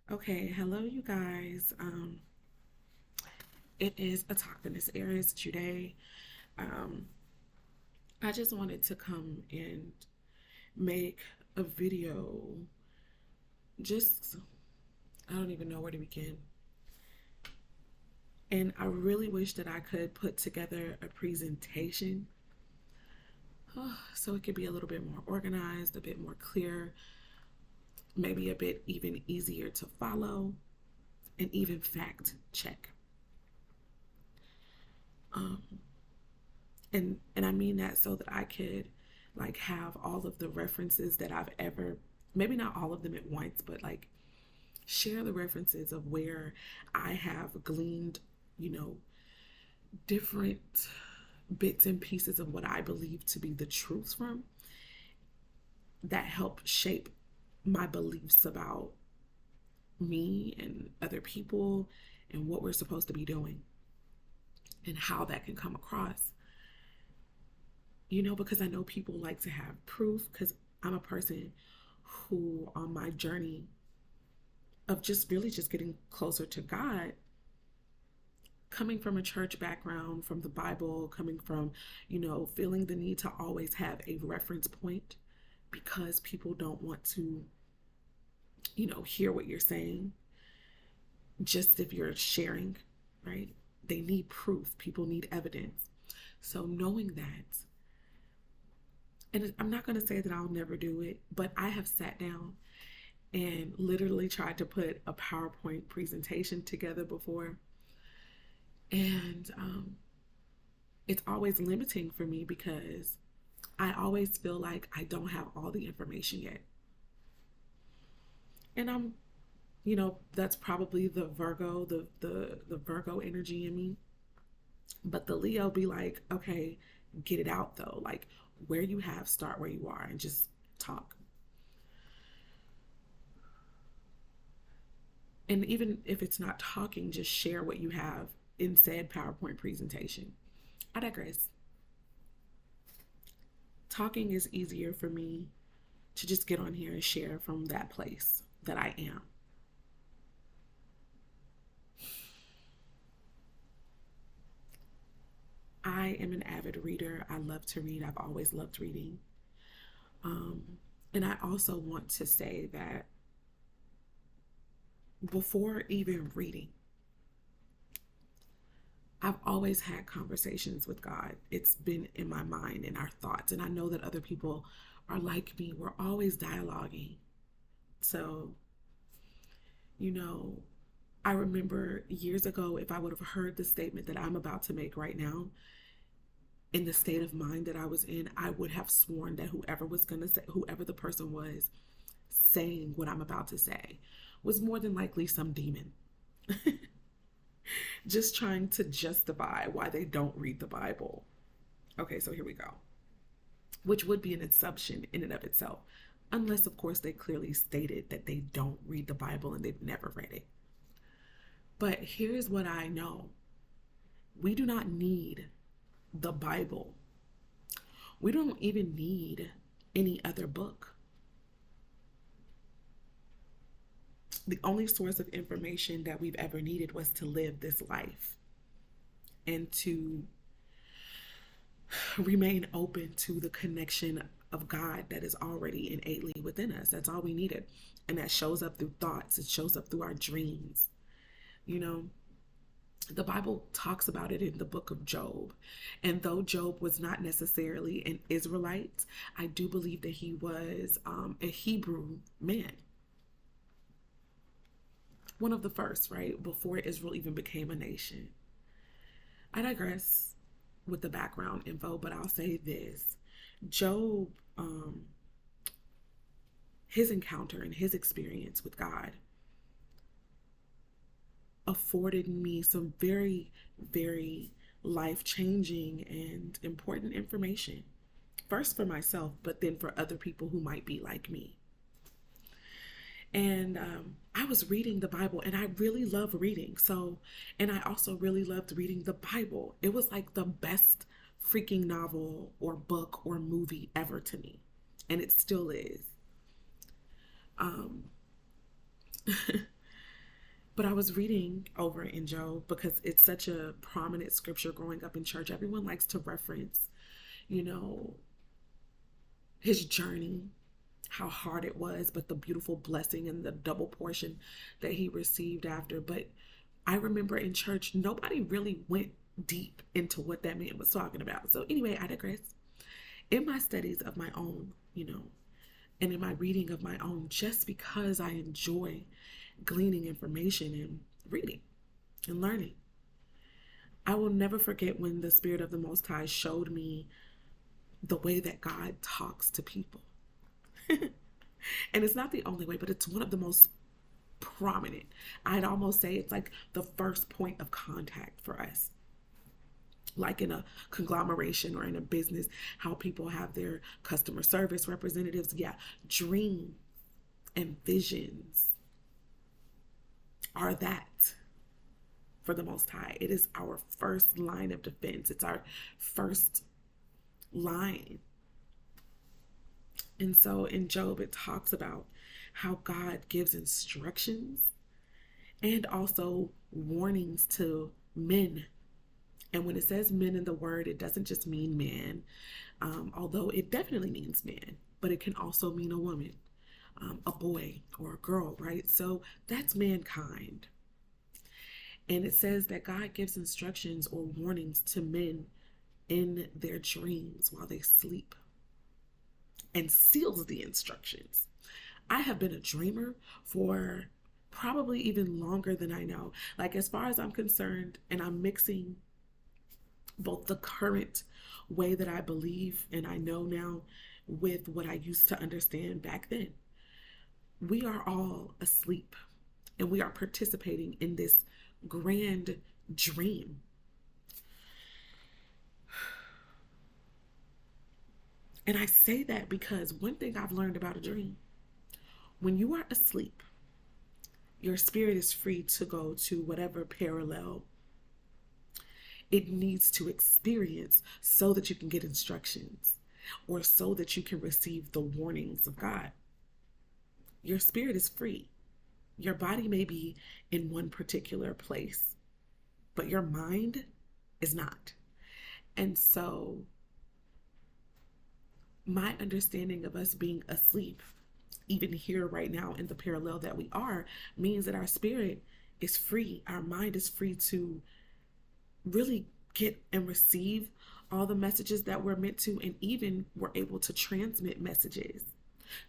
Okay, hello you guys. It is a talk in this area. It's Jude. Um, I just wanted to come and make a video. Just I don't even know where to begin. And I really wish that I could put together a presentation so it could be a little bit more organized, a bit more clear, maybe a bit even easier to follow, and even fact check. Um, and I mean that so that I could like have all of the references that I've ever, maybe not all of them at once, but like share the references of where I have gleaned, you know, different bits and pieces of what I believe to be the truths from that help shape my beliefs about me and other people and what we're supposed to be doing and how that can come across. Because I know people like to have proof because I'm a person who, on my journey of just really just getting closer to God, coming from a church background, from the Bible, coming from, feeling the need to always have a reference point because people don't want to, hear what you're saying, just if you're sharing, right? They need proof. People need evidence. So knowing that, and I'm not going to say that I'll never do it, but I have sat down and literally tried to put a PowerPoint presentation together before. And it's always limiting for me because I always feel like I don't have all the information yet. And that's probably the Virgo, the Virgo energy in me. But the Leo be like, okay, get it out though. Like where you have, start where you are and just talk. And even if it's not talking, just share what you have in said PowerPoint presentation. I digress. Talking is easier for me to just get on here and share from that place that I am. I am an avid reader. I love to read. I've always loved reading. Um, and I also want to say that before even reading, I've always had conversations with God. It's been in my mind, in our thoughts. And I know that other people are like me. We're always dialoguing. So, you know, I remember years ago, if I would have heard the statement that I'm about to make right now, in the state of mind that I was in, I would have sworn that whoever was going to say, whoever the person was saying what I'm about to say, was more than likely some demon. Just trying to justify why they don't read the Bible. Okay, so here we go. Which would be an assumption in and of itself, unless, of course, they clearly stated that they don't read the Bible and they've never read it. But here's what I know: we do not need the Bible, we don't even need any other book. The only source of information that we've ever needed was to live this life and to remain open to the connection of God that is already innately within us. That's all we needed. And that shows up through thoughts, it shows up through our dreams. You know, the Bible talks about it in the book of Job. And though Job was not necessarily an Israelite, I do believe that he was a Hebrew man. One of the first, right? Before Israel even became a nation. I digress with the background info, but I'll say this. Job, his encounter and his experience with God afforded me some very, very life changing and important information. First for myself, but then for other people who might be like me. And I was reading the Bible and I really love reading. So, and I also really loved reading the Bible. It was like the best freaking novel or book or movie ever to me. And it still is. Um, But I was reading over in Job because it's such a prominent scripture growing up in church. Everyone likes to reference, you know, his journey, how hard it was, but the beautiful blessing and the double portion that he received after. But I remember in church, nobody really went deep into what that man was talking about. So, anyway, I digress. In my studies of my own, and in my reading of my own, just because I enjoy gleaning information and reading and learning, I will never forget when the Spirit of the Most High showed me the way that God talks to people. And it's not the only way, but it's one of the most prominent. I'd almost say it's like the first point of contact for us. Like in a conglomeration or in a business, how people have their customer service representatives. Yeah, dreams and visions are that for the Most High. It is our first line of defense. It's our first line. And so in Job, it talks about how God gives instructions and also warnings to men. And when it says men in the word, it doesn't just mean man, although it definitely means man, but it can also mean a woman, a boy or a girl, right? So that's mankind. And it says that God gives instructions or warnings to men in their dreams while they sleep and seals the instructions. I have been a dreamer for probably even longer than I know. Like, as far as I'm concerned, and I'm mixing both the current way that I believe and I know now with what I used to understand back then. We are all asleep and we are participating in this grand dream. And I say that because one thing I've learned about a dream, when you are asleep, your spirit is free to go to whatever parallel it needs to experience so that you can get instructions or so that you can receive the warnings of God. Your spirit is free. Your body may be in one particular place, but your mind is not. And so my understanding of us being asleep, even here right now in the parallel that we are, means that our spirit is free. Our mind is free to really get and receive all the messages that we're meant to, and even we're able to transmit messages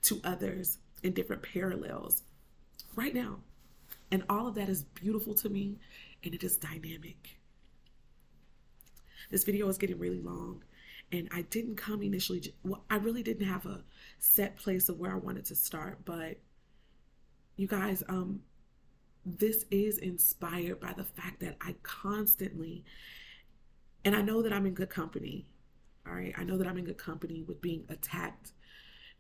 to others in different parallels right now. And all of that is beautiful to me, and it is dynamic. This video is getting really long, and I didn't come initially, well, I really didn't have a set place of where I wanted to start, but you guys, this is inspired by the fact that I constantly, and I know that I'm in good company, all right? I know that I'm in good company with being attacked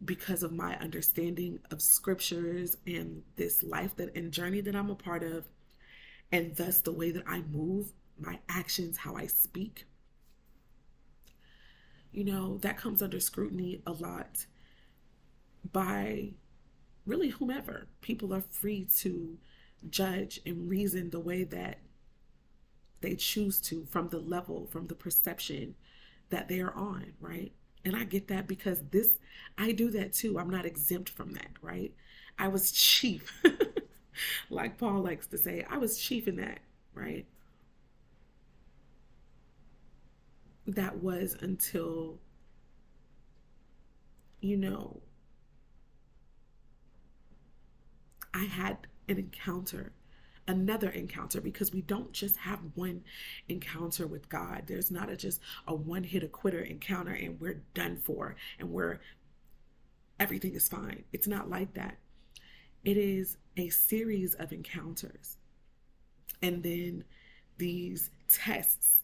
because of my understanding of scriptures and this life and journey that I'm a part of, and thus the way that I move, my actions, how I speak. That comes under scrutiny a lot by really whomever. People are free to judge and reason the way that they choose to, from the level, from the perception that they are on, right? And I get that because I do that too. I'm not exempt from that, right? I was chief, like Paul likes to say, I was chief in that, right? That was until, I had another encounter, because we don't just have one encounter with God. There's not just a one-hit-a-quitter encounter and we're done for and everything is fine. It's not like that. It is a series of encounters, and then these tests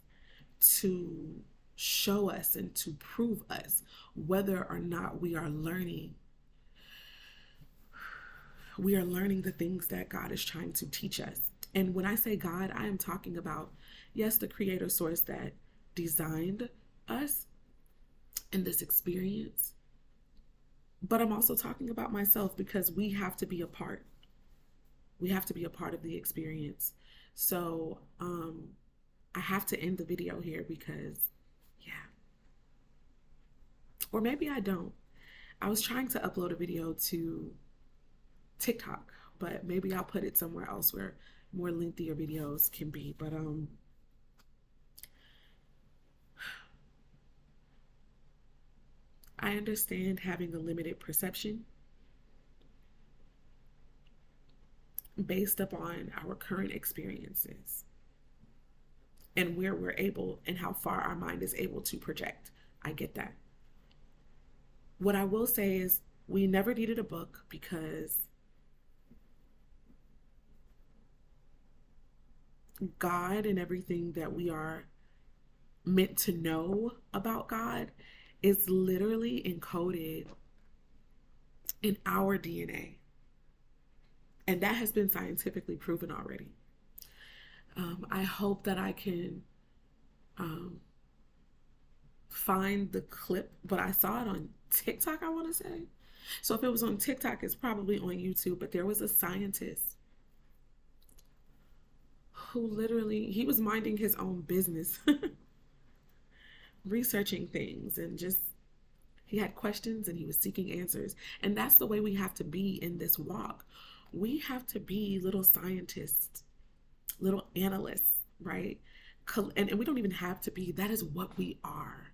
to show us and to prove us whether or not we are learning the things that God is trying to teach us. And when I say God, I am talking about, yes, the creator source that designed us in this experience, but I'm also talking about myself, because we have to be a part. We have to be a part of the experience. So I have to end the video here because, yeah. Or maybe I don't. I was trying to upload a video to TikTok, but maybe I'll put it somewhere else where more lengthier videos can be. But I understand having a limited perception based upon our current experiences and where we're able and how far our mind is able to project. I get that. What I will say is we never needed a book because God and everything that we are meant to know about God is literally encoded in our DNA. And that has been scientifically proven already. I hope that I can find the clip, but I saw it on TikTok, I want to say. So if it was on TikTok, it's probably on YouTube. But there was a scientist who literally, he was minding his own business, researching things, and just, he had questions and he was seeking answers. And that's the way we have to be in this walk. We have to be little scientists, little analysts, right? And we don't even have to be, that is what we are,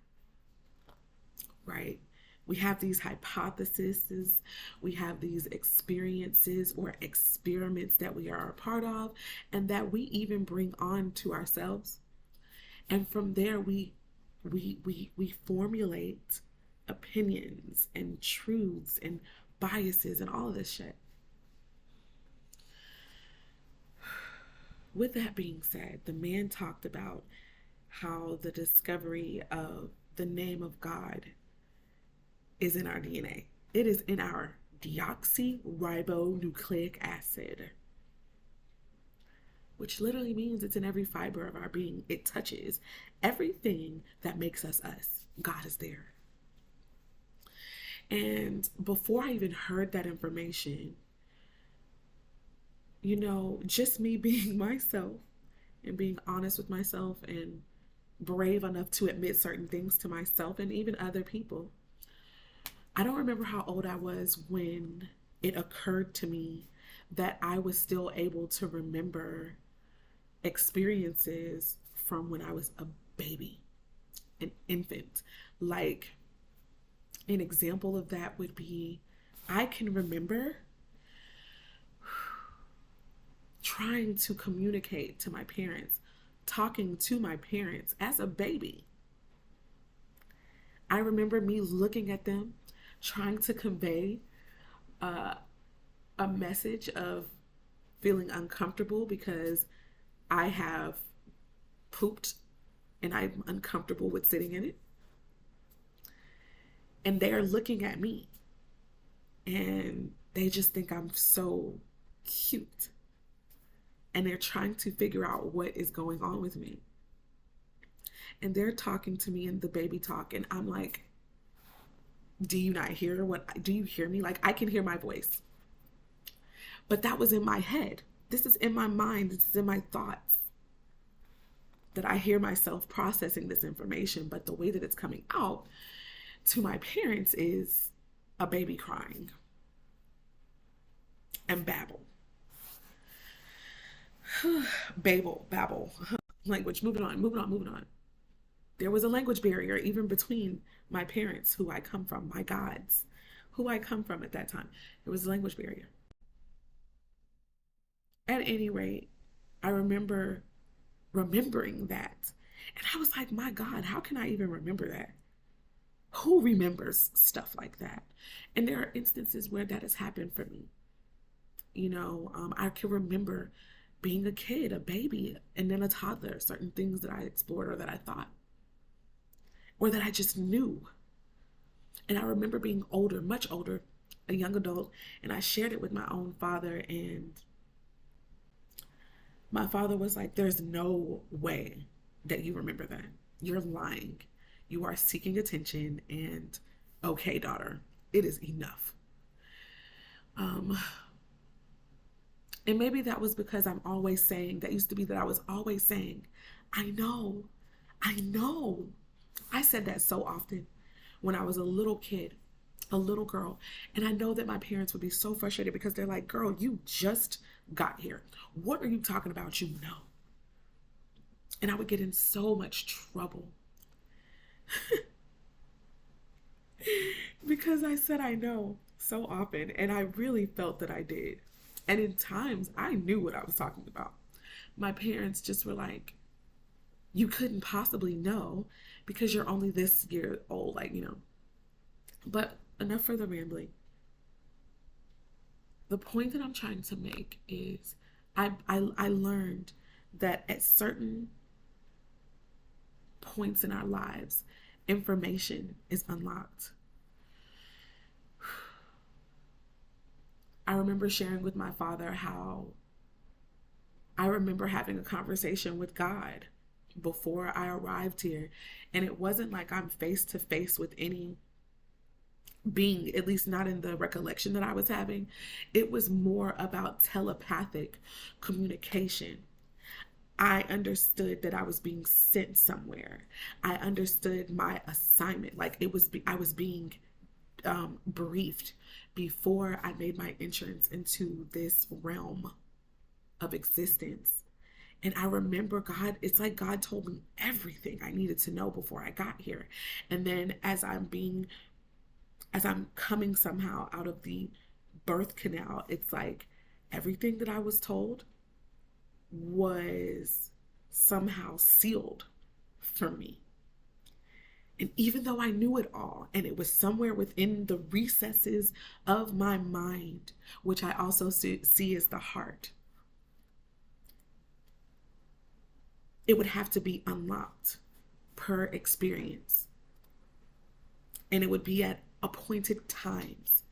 right? We have these hypotheses, we have these experiences or experiments that we are a part of and that we even bring on to ourselves. And from there, we formulate opinions and truths and biases and all of this shit. With that being said, the man talked about how the discovery of the name of God is in our DNA. It is in our deoxyribonucleic acid, which literally means it's in every fiber of our being. It touches everything that makes us us. God is there. And before I even heard that information, you know, just me being myself and being honest with myself and brave enough to admit certain things to myself and even other people. I don't remember how old I was when it occurred to me that I was still able to remember experiences from when I was a baby, an infant. Like, an example of that would be, I can remember trying to communicate to my parents, talking to my parents as a baby. I remember me looking at them, trying to convey a message of feeling uncomfortable because I have pooped and I'm uncomfortable with sitting in it. And they're looking at me and they just think I'm so cute. And they're trying to figure out what is going on with me. And they're talking to me in the baby talk. And I'm like, do you not hear do you hear me? Like, I can hear my voice. But that was in my head. This is in my mind. This is in my thoughts. That I hear myself processing this information. But the way that it's coming out to my parents is a baby crying and babble. Babble. Language. Moving on. There was a language barrier even between my parents, who I come from, my gods, who I come from at that time. There was a language barrier. At any rate, I remember remembering that. And I was like, my God, how can I even remember that? Who remembers stuff like that? And there are instances where that has happened for me. You know, I can remember being a kid, a baby, and then a toddler, certain things that I explored or that I thought, or that I just knew. And I remember being older, much older, a young adult, and I shared it with my own father, and my father was like, there's no way that you remember that. You're lying. You are seeking attention, and okay, daughter, it is enough. And maybe that was because I'm always saying, that used to be that I was always saying, I know, I know. I said that so often when I was a little kid, a little girl. And I know that my parents would be so frustrated because they're like, girl, you just got here. What are you talking about? You know. And I would get in so much trouble because I said I know so often. And I really felt that I did. And in times, I knew what I was talking about. My parents just were like, you couldn't possibly know because you're only this year old, like, you know. But enough for the rambling. The point that I'm trying to make is I learned that at certain points in our lives, information is unlocked. I remember sharing with my father how I remember having a conversation with God before I arrived here. And it wasn't like I'm face to face with any being, at least not in the recollection that I was having. It was more about telepathic communication. I understood that I was being sent somewhere. I understood my assignment. Like I was being briefed before I made my entrance into this realm of existence. And I remember God, it's like God told me everything I needed to know before I got here. And then as I'm coming somehow out of the birth canal, it's like everything that I was told was somehow sealed for me. And even though I knew it all, and it was somewhere within the recesses of my mind, which I also see as the heart, it would have to be unlocked per experience. And it would be at appointed times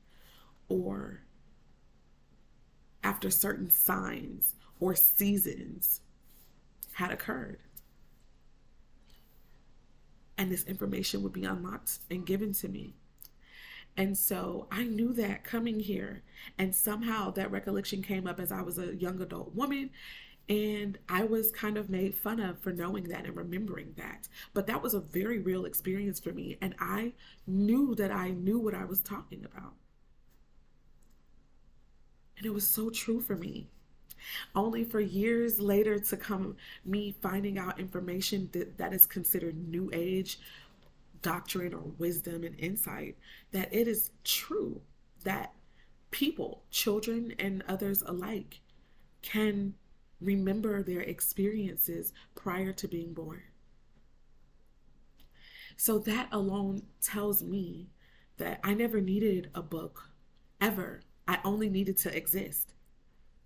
or after certain signs or seasons had occurred. And this information would be unlocked and given to me. And so I knew that coming here, and somehow that recollection came up as I was a young adult woman, and I was kind of made fun of for knowing that and remembering that. But that was a very real experience for me, and I knew that I knew what I was talking about. And it was so true for me. Only for years later to come me finding out information that is considered new age doctrine or wisdom and insight, that it is true that people, children and others alike, can remember their experiences prior to being born. So that alone tells me that I never needed a book ever. I only needed to exist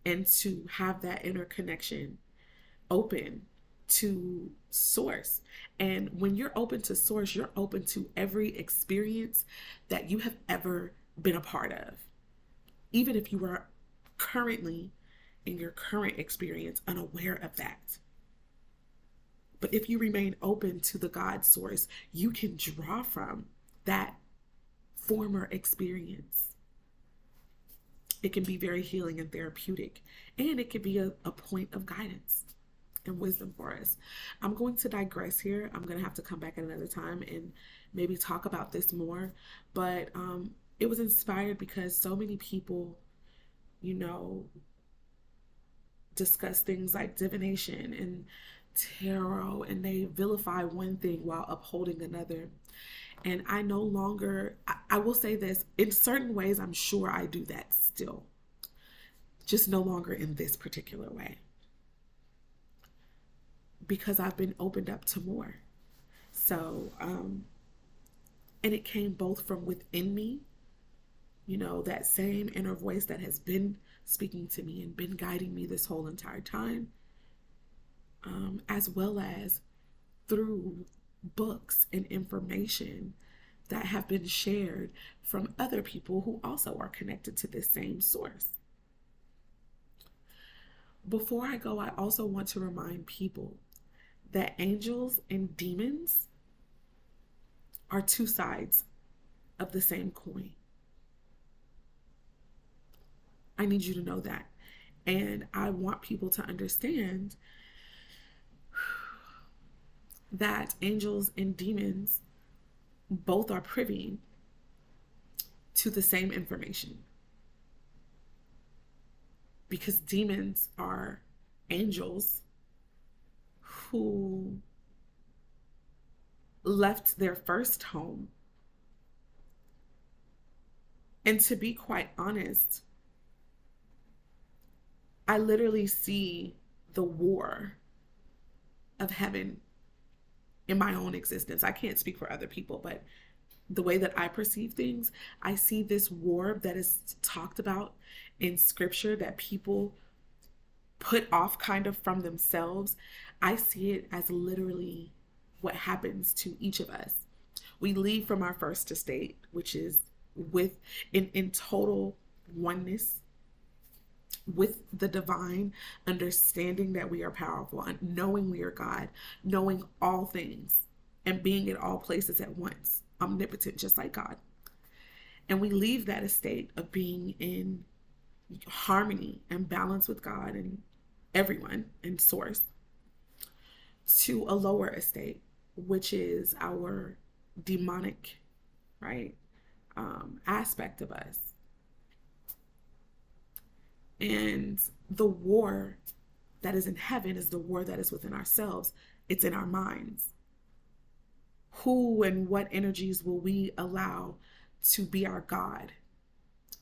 and to have that interconnection open to source. And when you're open to source, you're open to every experience that you have ever been a part of. Even if you are currently in your current experience unaware of that. But if you remain open to the God source, you can draw from that former experience. It can be very healing and therapeutic, and it can be a point of guidance and wisdom for us. I'm going to digress here. I'm going to have to come back at another time and maybe talk about this more. But it was inspired because so many people, you know, discuss things like divination and tarot, and they vilify one thing while upholding another. And I no longer, I will say this, in certain ways, I'm sure I do that still, just no longer in this particular way, because I've been opened up to more. So, and it came both from within me, you know, that same inner voice that has been speaking to me and been guiding me this whole entire time, as well as through books and information that have been shared from other people who also are connected to this same source. Before I go, I also want to remind people that angels and demons are two sides of the same coin. I need you to know that. And I want people to understand that angels and demons both are privy to the same information, because demons are angels who left their first home. And to be quite honest, I literally see the war of heaven in my own existence. I can't speak for other people, but the way that I perceive things, I see this war that is talked about in scripture that people put off kind of from themselves. I see it as literally what happens to each of us. We leave from our first estate, which is with in total oneness with the divine, understanding that we are powerful, and knowing we are God, knowing all things, and being in all places at once, omnipotent, just like God. And we leave that estate of being in harmony and balance with God and everyone and source to a lower estate, which is our demonic, right, aspect of us. And the war that is in heaven is the war that is within ourselves. It's in our minds. Who and what energies will we allow to be our God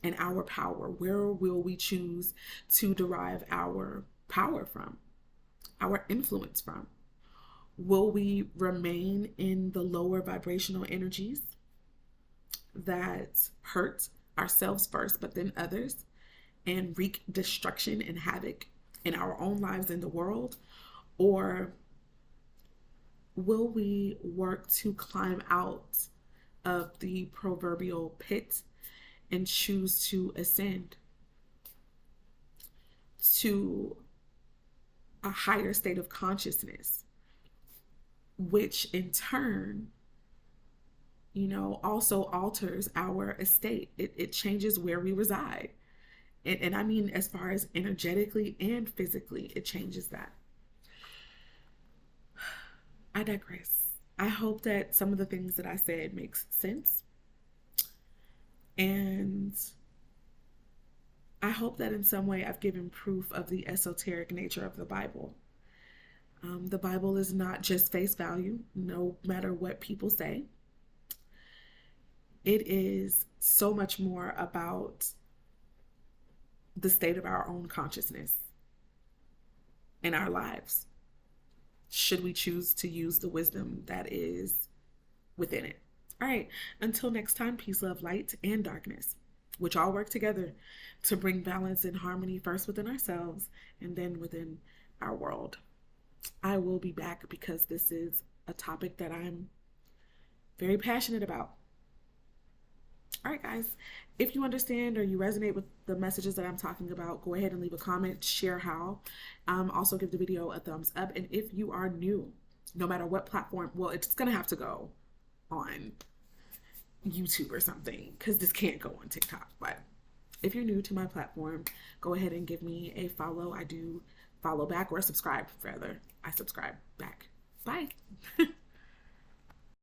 and our power? Where will we choose to derive our power from, our influence from? Will we remain in the lower vibrational energies that hurt ourselves first, but then others, and wreak destruction and havoc in our own lives in the world? Or will we work to climb out of the proverbial pit and choose to ascend to a higher state of consciousness, which in turn, also alters our estate? It changes where we reside. And I mean, as far as energetically and physically, it changes that. I digress. I hope that some of the things that I said makes sense. And I hope that in some way I've given proof of the esoteric nature of the Bible. The Bible is not just face value, no matter what people say. It is so much more about the state of our own consciousness in our lives, should we choose to use the wisdom that is within it. All right, until next time, peace, love, light, and darkness, which all work together to bring balance and harmony, first within ourselves and then within our world. I will be back because this is a topic that I'm very passionate about. All right, guys, if you understand or you resonate with the messages that I'm talking about, go ahead and leave a comment, share how. Also give the video a thumbs up. And if you are new, no matter what platform, well, it's going to have to go on YouTube or something, because this can't go on TikTok. But if you're new to my platform, go ahead and give me a follow. I do follow back, or subscribe, rather. I subscribe back. Bye.